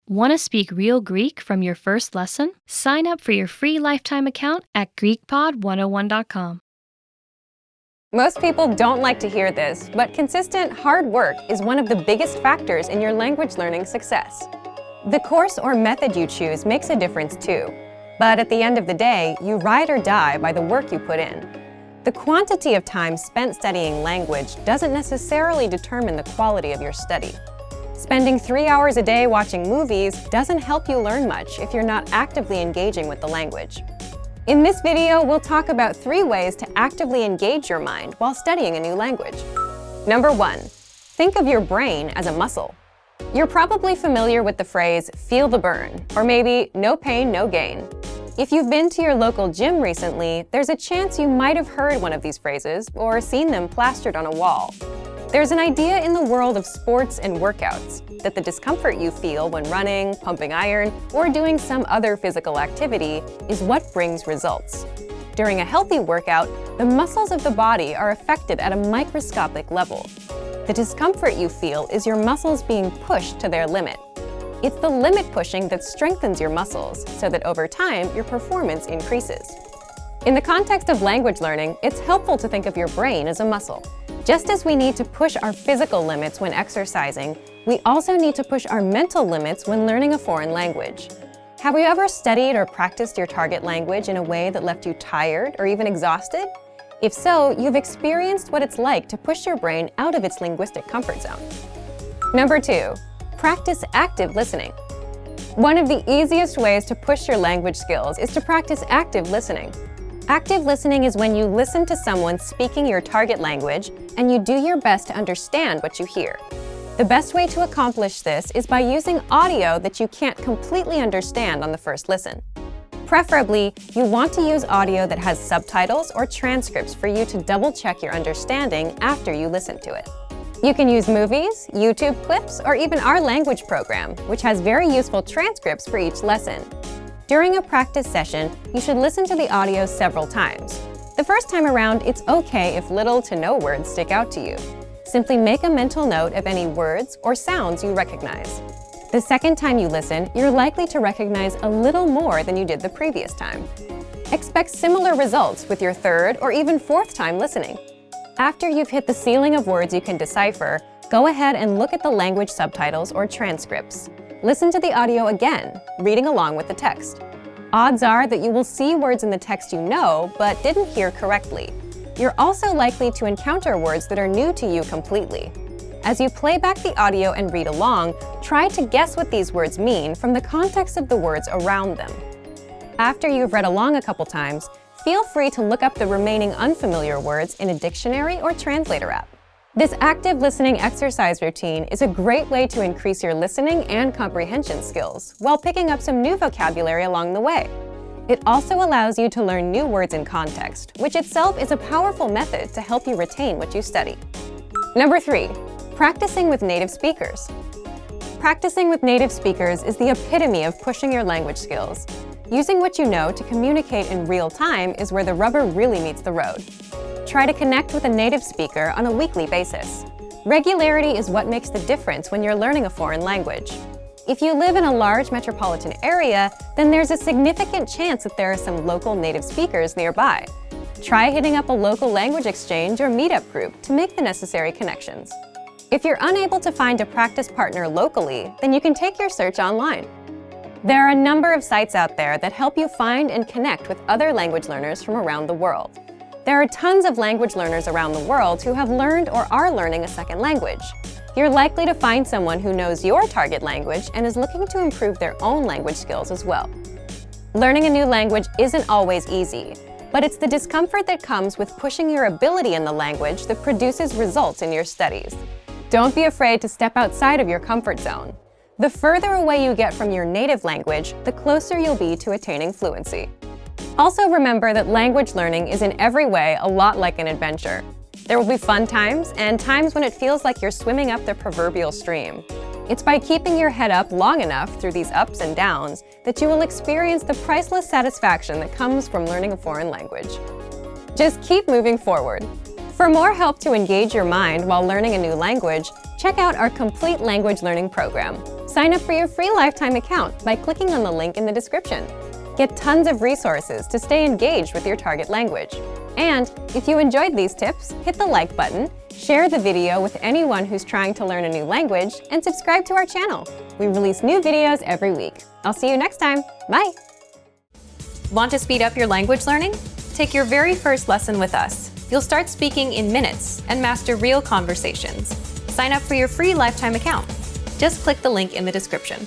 Want to speak real Greek from your first lesson? Sign up for your free lifetime account at GreekPod101.com. Most people don't like to hear this, but consistent, hard work is one of the biggest factors in your language learning success. The course or method you choose makes a difference too, but at the end of the day, you ride or die by the work you put in. The quantity of time spent studying language doesn't necessarily determine the quality of your study. Spending 3 hours a day watching movies doesn't help you learn much if you're not actively engaging with the language. In this video, we'll talk about 3 ways to actively engage your mind while studying a new language. Number 1, think of your brain as a muscle. You're probably familiar with the phrase, feel the burn, or maybe no pain, no gain. If you've been to your local gym recently, there's a chance you might have heard one of these phrases or seen them plastered on a wall. There's an idea in the world of sports and workouts that the discomfort you feel when running, pumping iron, or doing some other physical activity is what brings results. During a healthy workout, the muscles of the body are affected at a microscopic level. The discomfort you feel is your muscles being pushed to their limit. It's the limit pushing that strengthens your muscles so that over time, your performance increases. In the context of language learning, it's helpful to think of your brain as a muscle. Just as we need to push our physical limits when exercising, we also need to push our mental limits when learning a foreign language. Have you ever studied or practiced your target language in a way that left you tired or even exhausted? If so, you've experienced what it's like to push your brain out of its linguistic comfort zone. Number 2, practice active listening. One of the easiest ways to push your language skills is to practice active listening. Active listening is when you listen to someone speaking your target language and you do your best to understand what you hear. The best way to accomplish this is by using audio that you can't completely understand on the first listen. Preferably, you want to use audio that has subtitles or transcripts for you to double-check your understanding after you listen to it. You can use movies, YouTube clips, or even our language program, which has very useful transcripts for each lesson. During a practice session, you should listen to the audio several times. The first time around, it's okay if little to no words stick out to you. Simply make a mental note of any words or sounds you recognize. The second time you listen, you're likely to recognize a little more than you did the previous time. Expect similar results with your third or even fourth time listening. After you've hit the ceiling of words you can decipher, go ahead and look at the language subtitles or transcripts. Listen to the audio again, reading along with the text. Odds are that you will see words in the text you know, but didn't hear correctly. You're also likely to encounter words that are new to you completely. As you play back the audio and read along, try to guess what these words mean from the context of the words around them. After you've read along a couple times, feel free to look up the remaining unfamiliar words in a dictionary or translator app. This active listening exercise routine is a great way to increase your listening and comprehension skills while picking up some new vocabulary along the way. It also allows you to learn new words in context, which itself is a powerful method to help you retain what you study. Number 3, practicing with native speakers. Practicing with native speakers is the epitome of pushing your language skills. Using what you know to communicate in real time is where the rubber really meets the road. Try to connect with a native speaker on a weekly basis. Regularity is what makes the difference when you're learning a foreign language. If you live in a large metropolitan area, then there's a significant chance that there are some local native speakers nearby. Try hitting up a local language exchange or meetup group to make the necessary connections. If you're unable to find a practice partner locally, then you can take your search online. There are a number of sites out there that help you find and connect with other language learners from around the world. There are tons of language learners around the world who have learned or are learning a second language. You're likely to find someone who knows your target language and is looking to improve their own language skills as well. Learning a new language isn't always easy, but it's the discomfort that comes with pushing your ability in the language that produces results in your studies. Don't be afraid to step outside of your comfort zone. The further away you get from your native language, the closer you'll be to attaining fluency. Also remember that language learning is in every way a lot like an adventure. There will be fun times and times when it feels like you're swimming up the proverbial stream. It's by keeping your head up long enough through these ups and downs that you will experience the priceless satisfaction that comes from learning a foreign language. Just keep moving forward. For more help to engage your mind while learning a new language, check out our complete language learning program. Sign up for your free lifetime account by clicking on the link in the description. Get tons of resources to stay engaged with your target language. And if you enjoyed these tips, hit the like button, share the video with anyone who's trying to learn a new language, and subscribe to our channel. We release new videos every week. I'll see you next time. Bye! Want to speed up your language learning? Take your very first lesson with us. You'll start speaking in minutes and master real conversations. Sign up for your free lifetime account. Just click the link in the description.